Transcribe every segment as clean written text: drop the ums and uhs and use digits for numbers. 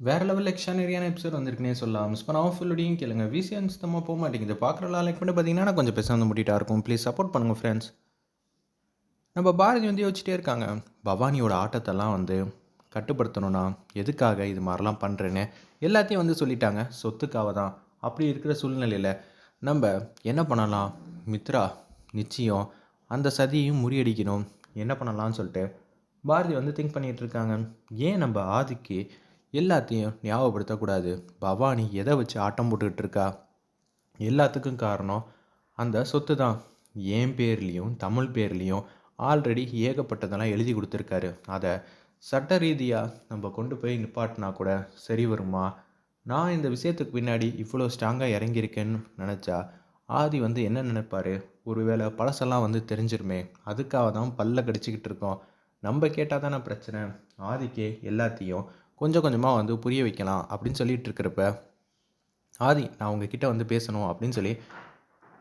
வேற level எக்ஸ்ட்ரானரியான episode வந்திருக்குன்னே சொல்லலாம். Miss பண்ணாம ஃபுல்லோடையும் கேளுங்க. விசிஎன் சுத்தமாக போக மாட்டேங்குது. பார்க்குற லைக் பண்ணி பார்த்தீங்கன்னா நான் கொஞ்சம் பேச வந்து முட்டிட்டா இருக்கும். ப்ளீஸ் சப்போர்ட் பண்ணுங்கள் ஃப்ரெண்ட்ஸ். நம்ம பாரதி வந்து யோசிச்சிட்டே இருக்காங்க. பவானியோட ஆட்டத்தெல்லாம் வந்து கட்டுப்படுத்தணும்னா எதுக்காக இது மாதிரிலாம் பண்ணுறேன்னு எல்லாத்தையும் வந்து சொல்லிட்டாங்க. சொத்துக்காக தான். அப்படி இருக்கிற சூழ்நிலையில் நம்ம என்ன பண்ணலாம்? மித்ரா நிச்சயம் அந்த சதியையும் முறியடிக்கணும். என்ன பண்ணலாம்னு சொல்லிட்டு பாரதி வந்து திங்க் பண்ணிகிட்டு இருக்காங்க. ஏன் நம்ம ஆதிக்கு எல்லாத்தையும் ஞாபகப்படுத்தக்கூடாது? பவானி எதை வச்சு ஆட்டம் போட்டுக்கிட்டு இருக்கா? எல்லாத்துக்கும் காரணம் அந்த சொத்து தான். என் பேர்லேயும் தமிழ் பேர்லேயும் ஆல்ரெடி ஏகப்பட்டதெல்லாம் எழுதி கொடுத்துருக்காரு. அதை சட்ட ரீதியாக நம்ம கொண்டு போய் நிப்பாட்டினா கூட சரி வருமா? நான் இந்த விஷயத்துக்கு பின்னாடி இவ்வளோ ஸ்ட்ராங்காக இறங்கியிருக்கேன்னு நினச்சா ஆதி வந்து என்ன நினைப்பாரு? ஒருவேளை பழசெல்லாம் வந்து தெரிஞ்சிருமே. அதுக்காக தான் பல்ல கடிச்சிக்கிட்டு இருக்கோம். நம்ம கேட்டால் தானே பிரச்சனை. ஆதிக்கே எல்லாத்தையும் கொஞ்சம் கொஞ்சமாக வந்து புரிய வைக்கலாம் அப்படின்னு சொல்லிட்டு இருக்கிறப்ப ஆதி நான் உங்ககிட்ட வந்து பேசணும் அப்படின்னு சொல்லி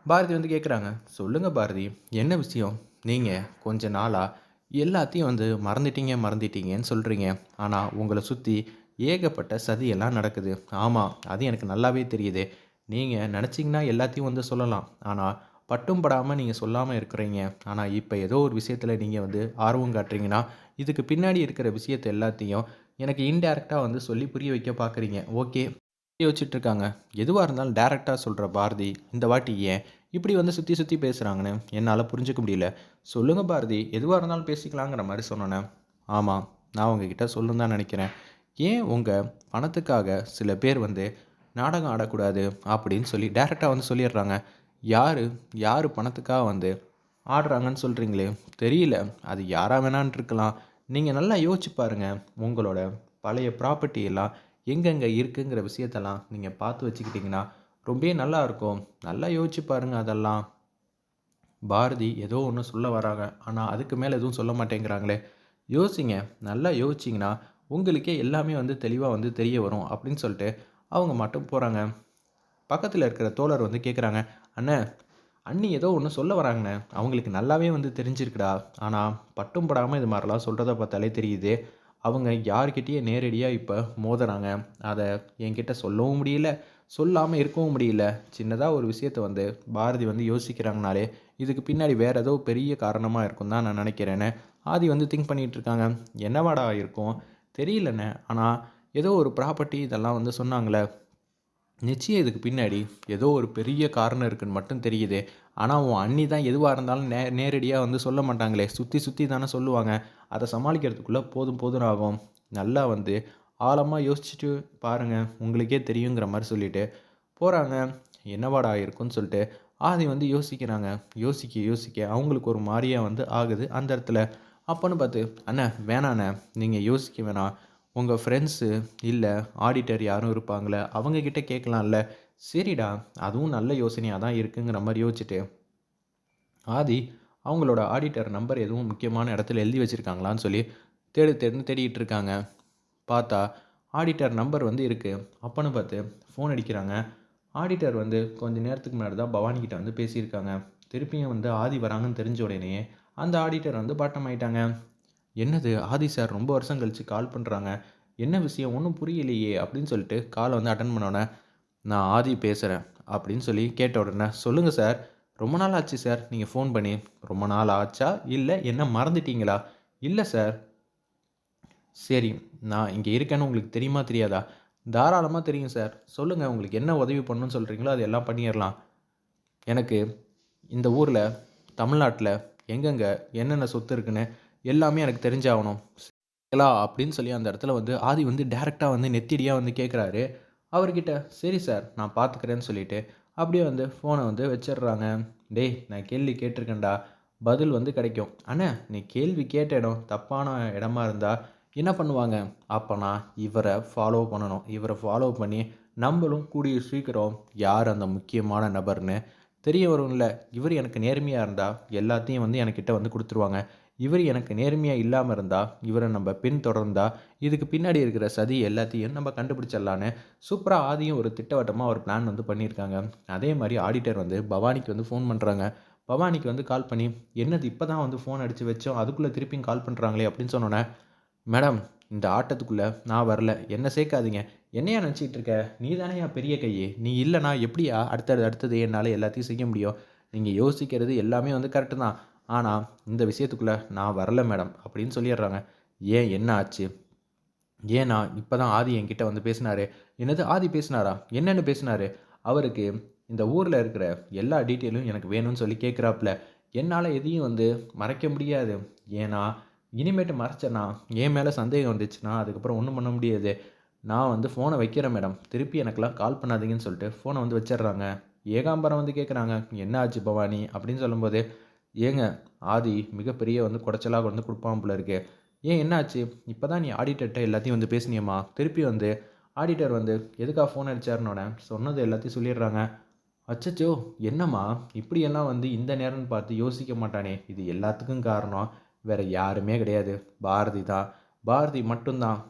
பாரதி வந்து கேட்குறாங்க. சொல்லுங்கள் பாரதி, என்ன விஷயம்? நீங்கள் கொஞ்ச நாளாக எல்லாத்தையும் வந்து மறந்துட்டீங்கன்னு சொல்கிறீங்க. ஆனால் உங்களை சுற்றி ஏகப்பட்ட சதியெல்லாம் நடக்குது. ஆமாம், அது எனக்கு நல்லாவே தெரியுது. நீங்கள் நினச்சிங்கன்னா எல்லாத்தையும் வந்து சொல்லலாம். ஆனால் பட்டும் படாமல் நீங்கள் சொல்லாமல் இருக்கிறீங்க. ஆனால் இப்போ ஏதோ ஒரு விஷயத்தில் நீங்கள் வந்து ஆர்வம் காட்டுறீங்கன்னா இதுக்கு பின்னாடி இருக்கிற விஷயத்தை எல்லாத்தையும் எனக்கு இன்டேரக்டாக வந்து சொல்லி புரிய வைக்க பார்க்குறீங்க. ஓகே யோசிச்சுட்ருக்காங்க. எதுவாக இருந்தாலும் டேரெக்டாக சொல்கிற பாரதி இந்த வாட்டி ஏன் இப்படி வந்து சுற்றி சுற்றி பேசுகிறாங்கன்னு என்னால் புரிஞ்சுக்க முடியல. சொல்லுங்கள் பாரதி, எதுவாக இருந்தாலும் பேசிக்கலாங்கிற மாதிரி சொன்னேன். ஆமாம், நான் உங்ககிட்ட சொல்லணும் தான் நினைக்கிறேன். ஏன் உங்கள் பணத்துக்காக சில பேர் வந்து நாடகம் ஆடக்கூடாது அப்படின்னு சொல்லி டேரெக்டாக வந்து சொல்லிடுறாங்க. யார் யார் பணத்துக்காக வந்து ஆடுறாங்கன்னு சொல்கிறீங்களே தெரியல. அது யாராக வேணான்னு இருக்கலாம். நீங்கள் நல்லா யோசிச்சு பாருங்கள். உங்களோட பழைய ப்ராப்பர்ட்டி எல்லாம் எங்கெங்கே இருக்குங்கிற விஷயத்தெல்லாம் நீங்கள் பார்த்து வச்சுக்கிட்டிங்கன்னா ரொம்பவே நல்லாயிருக்கும். நல்லா யோசிச்சு பாருங்கள் அதெல்லாம். பாரதி ஏதோ ஒன்று சொல்ல வராங்க. ஆனால் அதுக்கு மேலே எதுவும் சொல்ல மாட்டேங்கிறாங்களே. யோசிங்க. நல்லா யோசிச்சிங்கன்னா உங்களுக்கே எல்லாமே வந்து தெளிவாக வந்து தெரிய வரும் அப்படின்னு சொல்லிட்டு அவங்க மட்டும் போகிறாங்க. பக்கத்தில் இருக்கிற தோழர் வந்து கேட்குறாங்க. அண்ணே, அண்ணி ஏதோ ஒன்று சொல்ல வராங்கண்ணே. அவங்களுக்கு நல்லாவே வந்து தெரிஞ்சிருக்குடா. ஆனால் பட்டும் படாமல் இது மாதிரிலாம் சொல்கிறத பார்த்தாலே தெரியுது. அவங்க யார்கிட்டயே நேரடியாக இப்போ மோதுறாங்க. அதை என்கிட்ட சொல்லவும் முடியல, சொல்லாமல் இருக்கவும் முடியல. சின்னதாக ஒரு விஷயத்த வந்து பாரதி வந்து யோசிக்கிறாங்கனாலே இதுக்கு பின்னாடி வேறு ஏதோ பெரிய காரணமாக இருக்கும் தான் நான் நினைக்கிறேன்னு ஆதி வந்து திங்க் பண்ணிகிட்டு இருக்காங்க. என்னவாடா இருக்கும் தெரியலண்ணே. ஆனால் ஏதோ ஒரு ப்ராப்பர்ட்டி இதெல்லாம் வந்து சொன்னாங்களே. நிச்சயம் இதுக்கு பின்னாடி ஏதோ ஒரு பெரிய காரணம் இருக்குன்னு மட்டும் தெரியுது. ஆனால் உன் அண்ணி தான் எதுவாக இருந்தாலும் நேரடியாக வந்து சொல்ல மாட்டாங்களே. சுற்றி சுற்றி தானே சொல்லுவாங்க. அதை சமாளிக்கிறதுக்குள்ளே போதும் போதும்னு ஆகும். நல்லா வந்து ஆழமாக யோசிச்சுட்டு பாருங்கள், உங்களுக்கே தெரியுங்கிற மாதிரி சொல்லிட்டு போகிறாங்க. என்னவாடா இருக்குன்னு சொல்லிட்டு ஆதி வந்து யோசிக்கிறாங்க. யோசிக்க யோசிக்க அவங்களுக்கு ஒரு மாதிரியாக வந்து ஆகுது அந்த இடத்துல. அப்போன்னு பார்த்து அண்ணா வேணாண்ணே, நீங்கள் யோசிக்க வேணாம். உங்கள் ஃப்ரெண்ட்ஸு இல்லை ஆடிட்டர் யாரும் இருப்பாங்களே அவங்கக்கிட்ட கேட்கலாம்ல. சரிடா, அதுவும் நல்ல யோசனையாக தான் இருக்குங்கிற மாதிரி யோசிச்சுட்டு ஆதி அவங்களோட ஆடிட்டர் நம்பர் எதுவும் முக்கியமான இடத்துல எழுதி வச்சுருக்காங்களான்னு சொல்லி தேடிட்டு இருக்காங்க. பார்த்தா ஆடிட்டர் நம்பர் வந்து இருக்குது. அப்போன்னு பார்த்து ஃபோன் அடிக்கிறாங்க. ஆடிட்டர் வந்து கொஞ்சம் நேரத்துக்கு முன்னாடி தான் பவானிக்கிட்ட வந்து பேசியிருக்காங்க. திருப்பியும் வந்து ஆதி வராங்கன்னு தெரிஞ்ச உடனே அந்த ஆடிட்டர் வந்து பாட்டம் ஆயிட்டாங்க. என்னது ஆதி சார் ரொம்ப வருஷம் கழித்து கால் பண்ணுறாங்க, என்ன விஷயம் ஒன்றும் புரியலையே அப்படின்னு சொல்லிட்டு காலை வந்து அட்டன் பண்ணோன்னே, நான் ஆதி பேசுகிறேன் அப்படின்னு சொல்லி கேட்ட உடனே, சொல்லுங்கள் சார், ரொம்ப நாள் ஆச்சு சார் நீங்கள் ஃபோன் பண்ணி. ரொம்ப நாள் ஆச்சா இல்லை என்ன மறந்துட்டீங்களா? இல்லை சார். சரி, நான் இங்கே இருக்கேன்னு உங்களுக்கு தெரியுமா தெரியாதா? தாராளமாக தெரியும் சார். சொல்லுங்கள், உங்களுக்கு என்ன உதவி பண்ணணும்னு சொல்கிறீங்களோ அது எல்லாம் பண்ணிடலாம். எனக்கு இந்த ஊரில் தமிழ்நாட்டில் எங்கெங்கே என்னென்ன சொத்து இருக்குன்னு எல்லாமே எனக்கு தெரிஞ்சாகணும் அப்படின்னு சொல்லி அந்த இடத்துல வந்து ஆதி வந்து டேரெக்டாக வந்து நெத்திடியாக வந்து கேட்குறாரு அவர்கிட்ட. சரி சார், நான் பார்த்துக்கிறேன்னு சொல்லிட்டு அப்படியே வந்து ஃபோனை வந்து வச்சிடுறாங்க. டேய், நான் கேள்வி கேட்டிருக்கேன்டா, பதில் வந்து கிடைக்கும். அண்ணா, நீ கேள்வி கேட்ட இடம் தப்பான இடமா இருந்தால் என்ன பண்ணுவாங்க? அப்போனா இவரை ஃபாலோ பண்ணணும். இவரை ஃபாலோ பண்ணி நம்மளும் கூடிய சீக்கிரம் யார் அந்த முக்கியமான நபர்னு தெரிய வரும்ல. இவர் எனக்கு நேர்மையாக இருந்தால் எல்லாத்தையும் வந்து என்கிட்ட வந்து கொடுத்துருவாங்க. இவர் எனக்கு நேர்மையாக இல்லாமல் இருந்தால் இவரை நம்ம பின்தொடர்ந்தா இதுக்கு பின்னாடி இருக்கிற சதி எல்லாத்தையும் நம்ம கண்டுபிடிச்சிடலான்னு சூப்பராக ஆதியும் ஒரு திட்டவட்டமாக ஒரு பிளான் வந்து பண்ணியிருக்காங்க. அதே மாதிரி ஆடிட்டர் வந்து பவானிக்கு வந்து ஃபோன் பண்ணுறாங்க. பவானிக்கு வந்து கால் பண்ணி, என்னது இப்போ தான் வந்து ஃபோன் அடித்து வச்சோம், அதுக்குள்ளே திருப்பியும் கால் பண்ணுறாங்களே அப்படின்னு சொன்னோன்னே, மேடம் இந்த ஆட்டத்துக்குள்ளே நான் வரல, என்ன சேர்க்காதீங்க. என்னையா நினச்சிக்கிட்டு இருக்க? நீ தானேயா பெரிய கையே, நீ இல்லைனா எப்படியா அடுத்தது என்னால் எல்லாத்தையும் செய்ய முடியும்? நீங்கள் யோசிக்கிறது எல்லாமே வந்து கரெக்டு தான், ஆனால் இந்த விஷயத்துக்குள்ளே நான் வரல மேடம் அப்படின்னு சொல்லிடுறாங்க. ஏன், என்ன ஆச்சு? ஏன்னா இப்போ தான் ஆதி என்கிட்ட வந்து பேசினாரு. என்னது, ஆதி பேசினாரா? என்னென்னு பேசினாரு? அவருக்கு இந்த ஊரில் இருக்கிற எல்லா டீட்டெயிலும் எனக்கு வேணும்னு சொல்லி கேட்குறாப்புல. என்னால் எதையும் வந்து மறைக்க முடியாது. ஏன்னா இனிமேட்டு மறைச்சேன்னா என் மேலே சந்தேகம் வந்துச்சுன்னா அதுக்கப்புறம் ஒன்றும் பண்ண முடியாது. நான் வந்து ஃபோனை வைக்கிறேன் மேடம், திருப்பி எனக்கெல்லாம் கால் பண்ணாதீங்கன்னு சொல்லிட்டு ஃபோனை வந்து வச்சிடுறாங்க. ஏகாம்பரம் வந்து கேட்குறாங்க, என்ன ஆச்சு பவானி அப்படின்னு சொல்லும்போது, ஏங்க ஆதி மிகப்பெரிய வந்து குடைச்சலாக வந்து கொடுப்பான் போல இருக்கு. ஏன், என்னாச்சு? இப்போ தான் நீ ஆடிட்டர்கிட்ட எல்லாத்தையும் வந்து பேசினியம்மா, திருப்பி வந்து ஆடிட்டர் வந்து எதுக்காக ஃபோன் அடிச்சாருன்னொன்னே சொன்னது எல்லாத்தையும் சொல்லிடுறாங்க. அச்சச்சோ! என்னம்மா இப்படியெல்லாம் வந்து இந்த நேரம்னு பார்த்து யோசிக்க மாட்டானே, இது எல்லாத்துக்கும் காரணம் வேறு யாருமே கிடையாது, பாரதி தான். பாரதி மட்டும்தான்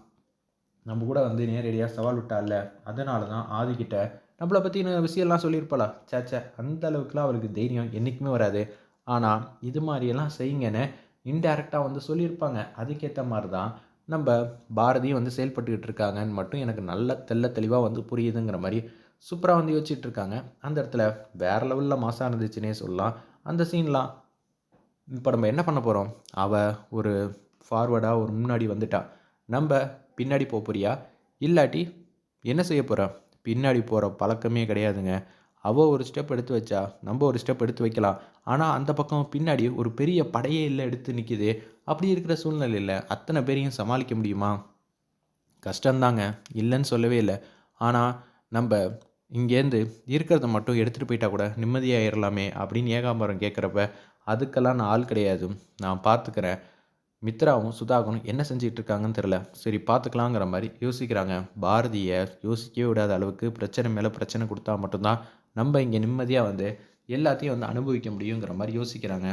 நம்ம கூட வந்து நேரடியாக சவால் விட்டால, அதனால தான் ஆதிக்கிட்ட நம்மளை பற்றின விஷயம்லாம் சொல்லியிருப்பாளா? சேச்சே, அந்த அளவுக்குலாம் அவருக்கு தைரியம் என்றைக்குமே வராது. ஆனால் இது மாதிரியெல்லாம் செய்யுங்கன்னு இன்டைரக்டாக வந்து சொல்லியிருப்பாங்க. அதுக்கேற்ற மாதிரி தான் நம்ம பாரதியும் வந்து செயல்பட்டுக்கிட்டு இருக்காங்கன்னு மட்டும் எனக்கு நல்ல தெளிவாக வந்து புரியுதுங்கிற மாதிரி சூப்பராக வந்து யோசிச்சுட்டு இருக்காங்க. அந்த இடத்துல வேறு லெவலில் மாசாக இருந்துச்சுன்னே சொல்லலாம் அந்த சீன்லாம். இப்போ நம்ம என்ன பண்ண போகிறோம்? அவள் ஒரு ஃபார்வர்டாக ஒரு முன்னாடி வந்துட்டா, நம்ம பின்னாடி போறியா? இல்லாட்டி என்ன செய்ய போகிறா? பின்னாடி போகிற பழக்கமே கிடையாதுங்க. அவள் ஒரு ஸ்டெப் எடுத்து வச்சா நம்ம ஒரு ஸ்டெப் எடுத்து வைக்கலாம். ஆனால் அந்த பக்கம் பின்னாடி ஒரு பெரிய படையே இல்லை எடுத்து நிற்கிது. அப்படி இருக்கிற சூழ்நிலையில் அத்தனை பேரையும் சமாளிக்க முடியுமா? கஷ்டந்தாங்க, இல்லைன்னு சொல்லவே இல்லை. ஆனால் நம்ம இங்கேருந்து இருக்கிறத மட்டும் எடுத்துகிட்டு போயிட்டா கூட நிம்மதியாகிடலாமே அப்படின்னு ஏகாம்பரம் கேட்குறப்ப, அதுக்கெல்லாம் நான் ஆள் கிடையாது, நான் பார்த்துக்கிறேன். மித்ராவும் சுதாகரும் என்ன செஞ்சிட்டு இருக்காங்கன்னு தெரில, சரி பார்த்துக்கலாங்கிற மாதிரி யோசிக்கிறாங்க. பாரதியை யோசிக்கவே விடாத அளவுக்கு பிரச்சனை மேலே பிரச்சனை கொடுத்தா மட்டும்தான் நம்ம இங்கே நிம்மதியாக வந்து எல்லாத்தையும் வந்து அனுபவிக்க முடியுங்கிற மாதிரி யோசிக்கிறாங்க.